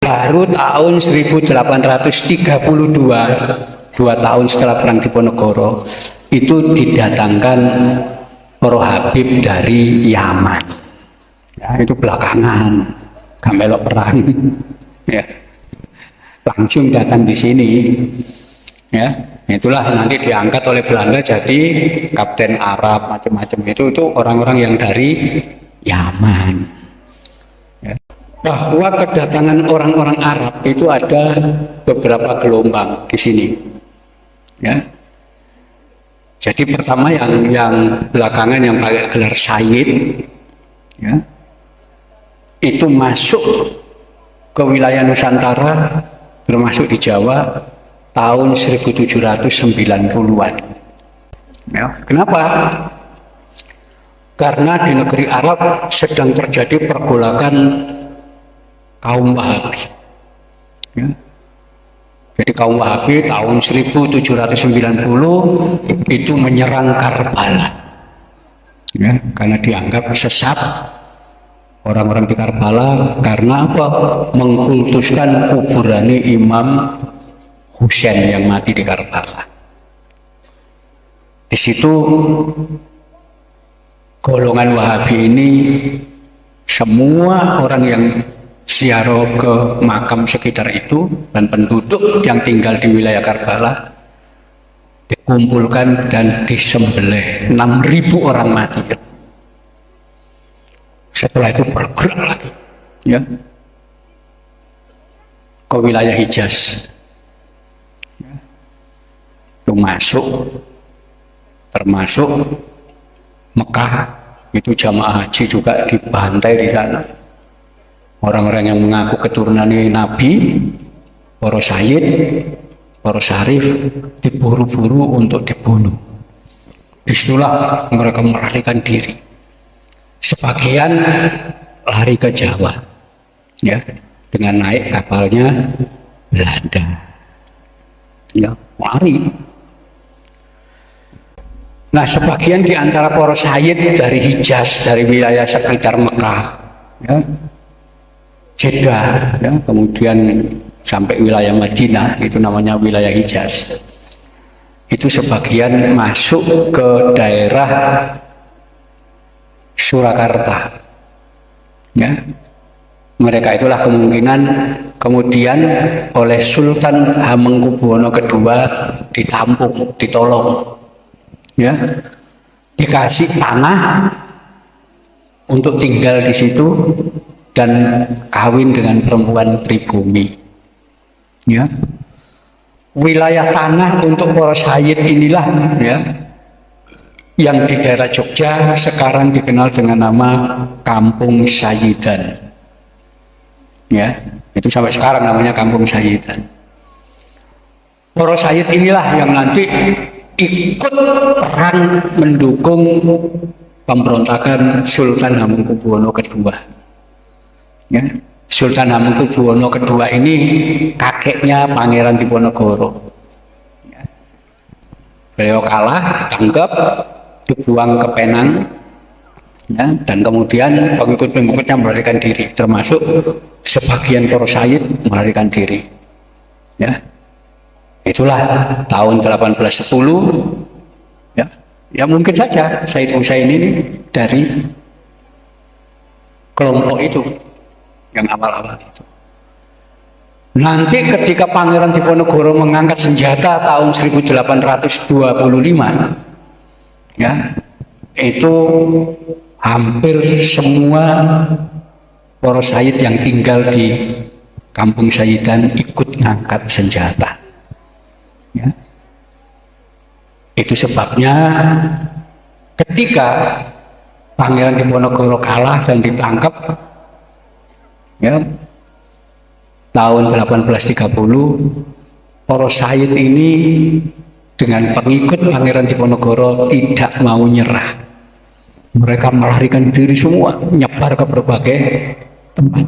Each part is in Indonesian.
Baru tahun 1832, 2 tahun setelah Perang Diponegoro, itu didatangkan para Habib dari Yaman. Ya, itu belakangan, gak melok perang. Ya, langsung datang di sini. Ya, itulah nanti diangkat oleh Belanda jadi kapten Arab macam-macam. Itu orang-orang yang dari Yaman. Ya. Bahwa kedatangan orang-orang Arab itu ada beberapa gelombang di sini. Ya. Jadi pertama yang belakangan yang pakai gelar Sayyid, ya, itu masuk ke wilayah Nusantara, termasuk di Jawa, tahun 1790-an. Ya, kenapa? Karena di negeri Arab sedang terjadi pergolakan kaum Wahabi. Ya. Jadi kaum Wahabi tahun 1790 itu menyerang Karbala. Ya, karena dianggap sesat orang-orang di Karbala karena apa? Mengkultuskan kuburannya Imam Husain yang mati di Karbala. Di situ golongan Wahabi ini semua orang yang ziarah ke makam sekitar itu dan penduduk yang tinggal di wilayah Karbala dikumpulkan dan disembelih. 6.000 orang mati. Setelah itu bergerak lagi, ya, ke wilayah Hijaz. Ya. Itu termasuk Mekah, itu jamaah haji juga dibantai di sana. Orang-orang yang mengaku keturunan Nabi, para sayyid, para syarif, diburu-buru untuk dibunuh. Disitulah mereka melarikan diri. Sebagian lari ke Jawa, ya, dengan naik kapalnya Belanda. Ya, lari. Nah, sebagian di antara para sayyid dari Hijaz, dari wilayah sekitar Mekah, ya, Jeddah, ya, kemudian sampai wilayah Madinah, itu namanya wilayah Hijaz. Itu sebagian masuk ke daerah Surakarta. Ya. Mereka itulah kemungkinan kemudian oleh Sultan Hamengkubuwono II ditampung, ditolong. Ya. Dikasih tanah untuk tinggal di situ dan kawin dengan perempuan pribumi. Ya. Wilayah tanah untuk para sayyid inilah, ya, yang di daerah Jogja sekarang dikenal dengan nama Kampung Sayyidan. Ya, itu sampai sekarang namanya Kampung Sayyidan. Para sayyid inilah yang nanti ikut perang mendukung pemberontakan Sultan Hamengkubuwono II. Ya, Sultan Hamengkubuwono II ini kakeknya Pangeran Diponegoro. Ya. Beliau kalah, ditangkap, dibuang ke Penang, ya, dan kemudian pengikut-pengikutnya melarikan diri, termasuk sebagian para sayyid melarikan diri. Ya. Itulah tahun 1810. Ya, ya mungkin saja Sayyid Husain ini dari kelompok itu yang awal-awal itu. Nanti ketika Pangeran Diponegoro mengangkat senjata tahun 1825, ya, itu hampir semua para sayyid yang tinggal di Kampung Sayyidan ikut ngangkat senjata. Ya. Itu sebabnya ketika Pangeran Diponegoro kalah dan ditangkap, ya, tahun 1830, para sayyid ini dengan pengikut Pangeran Diponegoro tidak mau nyerah. Mereka melarikan diri semua, nyebar ke berbagai tempat.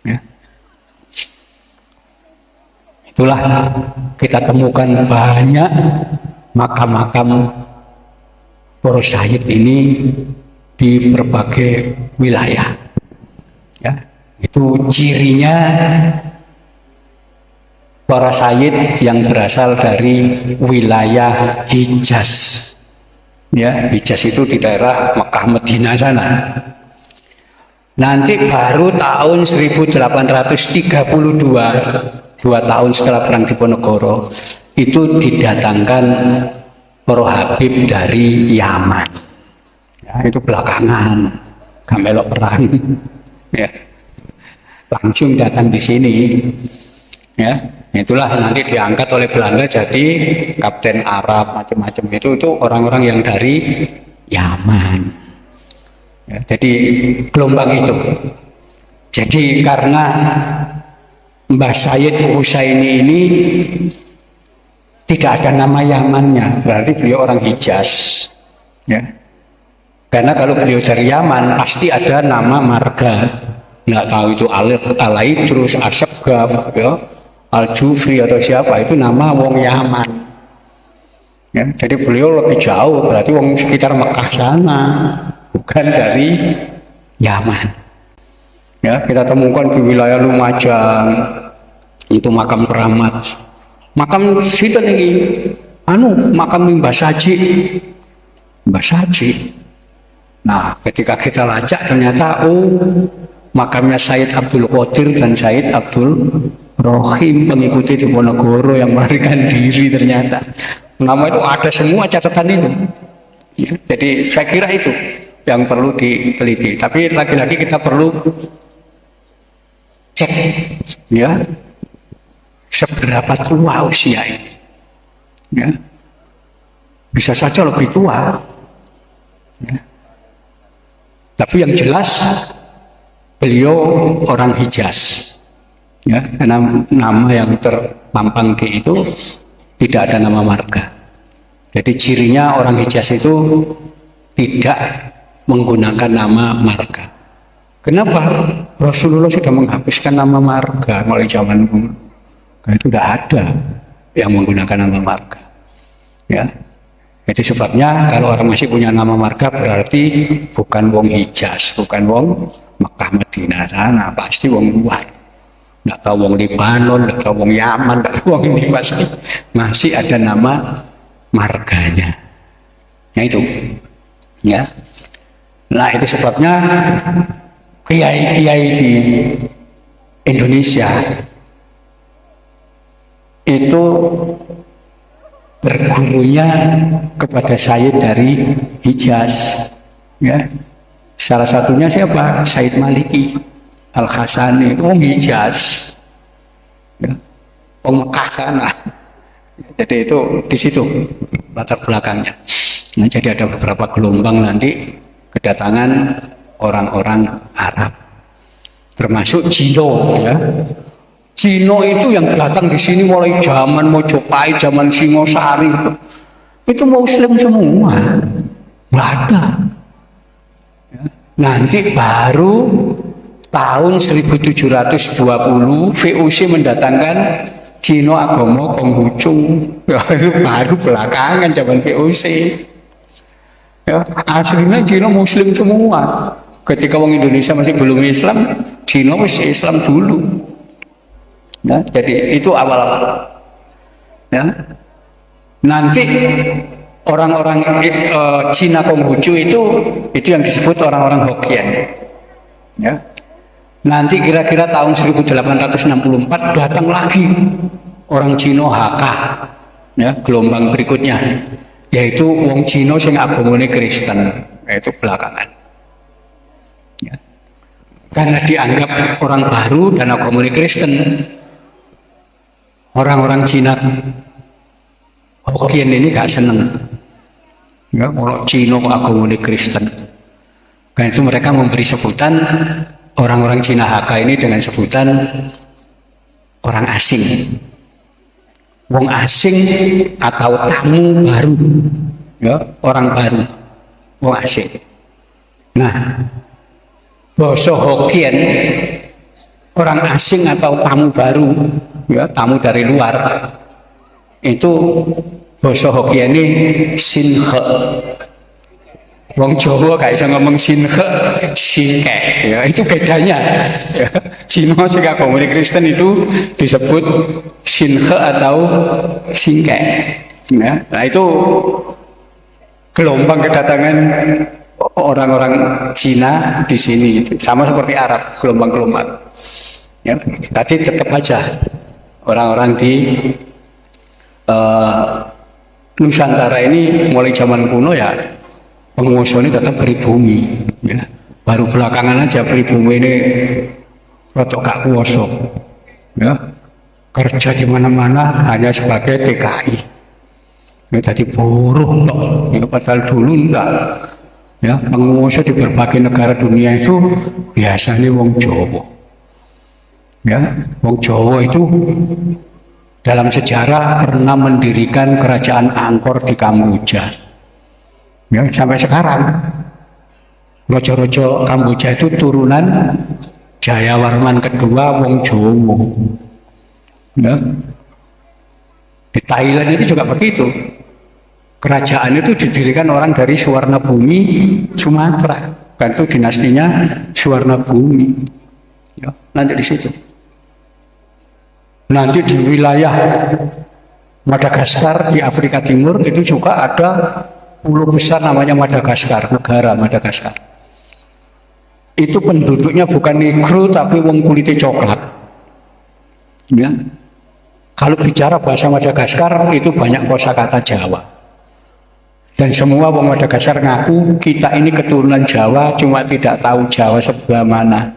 Ya. Itulah kita temukan banyak makam-makam para sayyid ini di berbagai wilayah. Ya, Itu cirinya para sayyid yang berasal dari wilayah Hijaz. Ya, Hijaz itu di daerah Mekah Madinah sana. Nanti baru tahun 1832, 2 tahun setelah Perang Diponegoro, itu didatangkan para Habib dari Yaman. Ya, itu belakangan, gak melok perang. Ya, langsung datang di sini. Ya, itulah nanti diangkat oleh Belanda jadi kapten Arab macam-macam itu orang-orang yang dari Yaman. Ya, jadi gelombang itu. Jadi karena Mbah Sayyid Husaini ini tidak ada nama Yamannya, berarti beliau orang Hijaz. Ya. Karena kalau beliau dari Yaman pasti ada nama marga. Nggak tahu itu Alaid terus Ashabgaf, ya, Al-Jufri atau siapa, itu nama wong Yaman. Ya, jadi beliau lebih jauh, berarti wong sekitar Mekah sana, bukan dari Yaman. Ya, kita temukan di wilayah Lumajang itu makam keramat. Makam situ nih, makam Mbah Saji. Mbah Saji. Nah, ketika kita lacak ternyata makamnya Sayyid Abdul Qadir dan Sayyid Abdul Rohim, pengikuti Diponegoro yang melarikan diri ternyata. Nama itu ada semua catatan ini. Ya, jadi saya kira itu yang perlu diteliti. Tapi lagi-lagi kita perlu cek, ya, seberapa tua usia ini. Ya, bisa saja lebih tua. Ya. Tapi yang jelas beliau orang Hijaz. Ya, karena nama yang terpampang di itu tidak ada nama marga. Jadi cirinya orang Hijaz itu tidak menggunakan nama marga. Kenapa? Rasulullah sudah menghapuskan nama marga mulai zaman dulu. Itu sudah ada yang menggunakan nama marga. Ya. Jadi sebabnya kalau orang masih punya nama marga berarti bukan wong Hijaz, bukan wong Mekah Madinah sana, pasti wong luar. Nggak tahu wong Libanon, nggak tahu wong Yaman, nggak tahu wong ini, pasti masih ada nama marganya. Nah itu, ya. Nah itu sebabnya kiai-kiai di Indonesia itu bergurunya kepada Sayyid dari Hijaz, ya. Salah satunya siapa? Sayyid Maliki Al-Hasani, itu orang Hijaz, ya. Orang Mekah sana. Jadi itu di situ latar belakangnya. Nah, jadi ada beberapa gelombang nanti kedatangan orang-orang Arab, termasuk Cino, ya. Cino itu yang datang di sini mulai zaman Mojopahit, zaman Singosari, itu Muslim semua, nggak ada. Ya. Nanti baru tahun 1720 VOC mendatangkan Cino agama Konghucu. Ya, itu baru belakangan zaman VOC. Ya, aslinya Cino Muslim semua. Ketika orang Indonesia masih belum Islam, Cino masih Islam dulu. Ya, jadi itu awal-awal. Ya. Nanti orang-orang Cina Konghucu itu yang disebut orang-orang Hokkien. Ya. Nanti kira-kira tahun 1864 datang lagi orang Cina Hakka. Ya, gelombang berikutnya yaitu wong Cina sing agamane Kristen, yaitu belakangan. Ya. Karena dianggap orang baru dan agamane Kristen. Orang-orang Cina Hokkien ini gak seneng, ya, kalau Cina agamanya Kristen. Karena itu mereka memberi sebutan orang-orang Cina Hakka ini dengan sebutan orang asing, wong asing atau tamu baru, ya, orang baru, wong asing. Nah, basa Hokkien, orang asing atau tamu baru, ya, tamu dari luar, itu basa Hokkien ini Sinhe. Wong Jawa gak bisa ngomong sinhe, singke, ya itu bedanya. Ya. Cina sing agama Kristen itu disebut sinhe atau singke. Ya. Nah itu gelombang kedatangan orang-orang Cina di sini sama seperti Arab, gelombang-gelombang. Ya, tadi tetap aja orang-orang di Nusantara ini mulai zaman kuno ya penguasa ini tetap pribumi. Ya. Baru belakangan aja pribumi ini rotok gak kuasa. Ya. Kerja di mana-mana hanya sebagai TKI. Ya, tadi buruh loh. Ya, padahal dulu enggak. Ya, penguasa di berbagai negara dunia itu biasanya wong Jawa. Ya, wong Jawa itu dalam sejarah pernah mendirikan kerajaan Angkor di Kamboja. Ya, sampai sekarang rojo-rojo Kamboja itu turunan Jayawarman kedua wong Jawa. Ya. Di Thailand itu juga begitu. Kerajaan itu didirikan orang dari Suwarnabhumi Sumatera, kan itu dinastinya Suwarnabhumi. Ya, nanti di situ. Nanti di wilayah Madagaskar di Afrika Timur itu juga ada pulau besar namanya Madagaskar, negara Madagaskar. Itu penduduknya bukan negro tapi wong kulitnya coklat. Ya. Kalau bicara bahasa Madagaskar itu banyak kosakata Jawa. Dan semua orang Madagaskar ngaku kita ini keturunan Jawa cuma tidak tahu Jawa sebelah mana.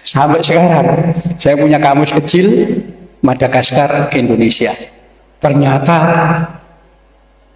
Sampai sekarang saya punya kamus kecil Madagaskar Indonesia. Ternyata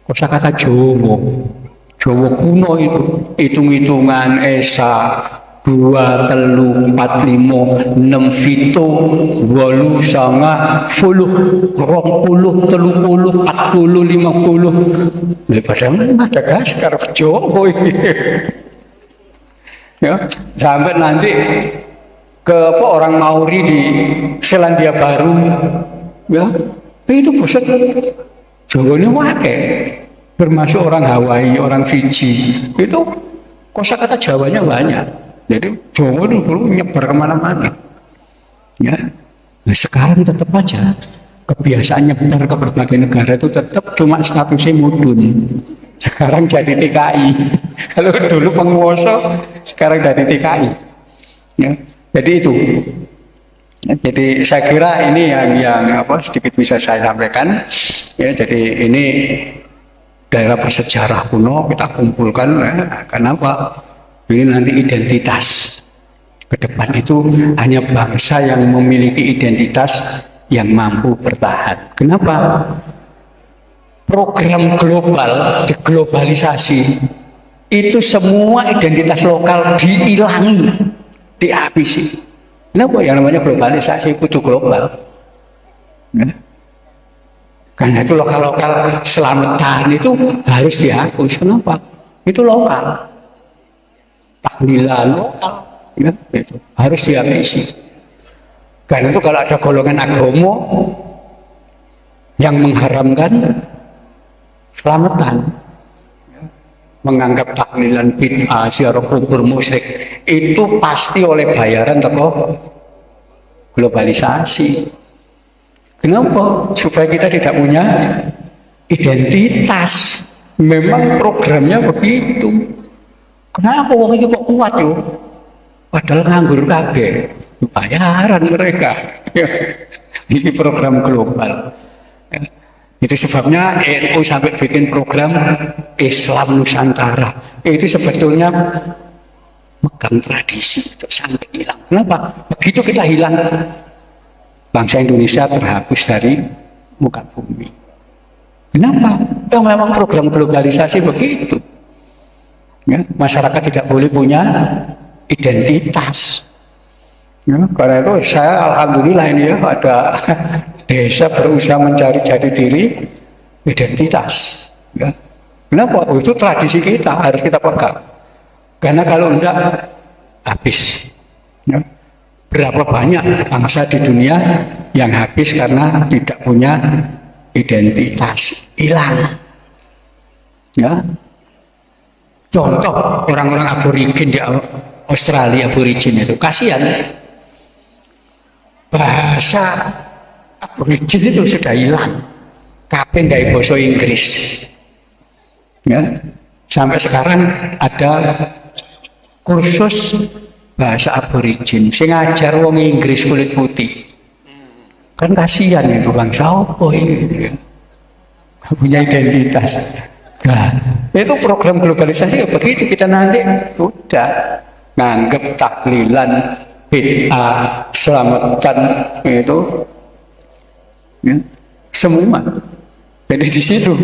kosakata Jawa, Jawa kuno itu hitung-hitungan esa 2, 3, 4, 5, 6, 7, 8, 9, 10, 20, 30, 40, 50. Daripada Madagaskar Jawa ya, sampai nanti ke orang Maori di Selandia Baru ya, itu bosan Jawa ini wakai, termasuk orang Hawaii, orang Fiji, itu kosakata Jawanya banyak. Jadi Jawa itu dulu nyebar kemana-mana. Ya, nah, sekarang tetap aja kebiasaan nyebar ke berbagai negara itu tetap cuma statusnya mudun. Sekarang jadi TKI. Kalau dulu penguasa, sekarang jadi TKI. Ya, jadi itu. Ya, jadi saya kira ini yang sedikit bisa saya sampaikan. Ya, jadi ini daerah bersejarah kuno kita kumpulkan. Ya, kenapa? Ini nanti identitas ke depan itu hanya bangsa yang memiliki identitas yang mampu bertahan. Kenapa? Program global, deglobalisasi itu semua identitas lokal dihilangi, dihabisi. Kenapa yang namanya globalisasi itu global? Ya. Karena itu lokal-lokal selamatan itu harus dihapus. Kenapa? Itu lokal. Tahlilan lokal, ya, itu harus dihabisi. Karena itu kalau ada golongan agama yang mengharamkan selamatan, ya, menganggap tahlilan bid'ah, ziarah kubur musyrik, itu pasti oleh bayaran atau globalisasi. Kenapa? Supaya kita tidak punya identitas. Memang programnya begitu. Kenapa wong iki kok kuat yo? Padahal nganggur kabeh. Bayaran mereka. Ini program global. Itu sebabnya NU sampai bikin program Islam Nusantara. Itu sebetulnya megang tradisi itu sampai hilang. Kenapa? Begitu kita hilang, bangsa Indonesia terhapus dari muka bumi. Kenapa? Ya memang program globalisasi begitu. Ya, masyarakat tidak boleh punya identitas. Ya, karena itu saya alhamdulillah ini ya ada desa berusaha mencari jati diri identitas. Ya. Kenapa? Oh, itu tradisi kita harus kita pegang. Karena kalau enggak habis. Ya. Berapa banyak bangsa di dunia yang habis karena tidak punya identitas, hilang. Ya, contoh orang-orang aborigin di Australia, aborigin itu kasihan, bahasa aborigin itu sudah hilang, kabeh nggak bahasa Inggris. Ya, sampai sekarang ada kursus bahasa aborigin, sing ngajar wong Inggris kulit putih. Kan kasihan itu bangsa apa ini, punya identitas. Nah, itu program globalisasi ya begitu, kita nanti udah nganggep taklilan, bid'ah, selamatan itu ya, semua. Jadi di situ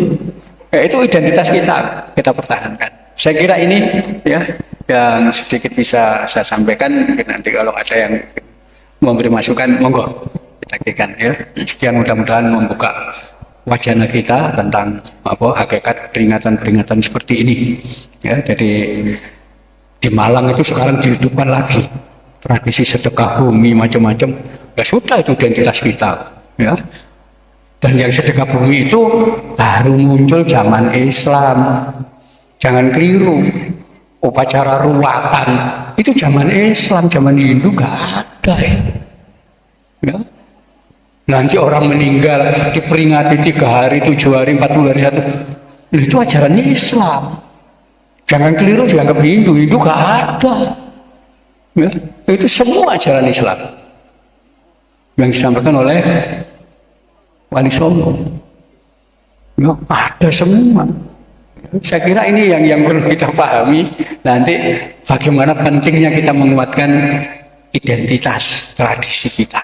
ya, itu identitas kita pertahankan. Saya kira ini ya yang sedikit bisa saya sampaikan. Nanti kalau ada yang memberi masukan, monggo kita kikan ya. Sekian, mudah-mudahan membuka wacana kita tentang hakikat peringatan-peringatan seperti ini ya. Jadi di Malang itu sekarang dihidupkan lagi tradisi sedekah bumi macam-macam. Ya sudah, itu identitas kita ya. Dan yang sedekah bumi itu baru muncul zaman Islam. Jangan keliru, upacara ruatan itu zaman Islam, zaman Hindu gak ada ya. Nanti orang meninggal diperingati 3 hari, 7 hari, 40 hari, 1. Itu ajaran Islam. Jangan keliru dianggap Hindu, Hindu gak ada. Ya, itu semua ajaran Islam yang disampaikan oleh Wali Songo. Ya, ada semua. Saya kira ini yang perlu kita pahami. Nanti bagaimana pentingnya kita menguatkan identitas tradisi kita.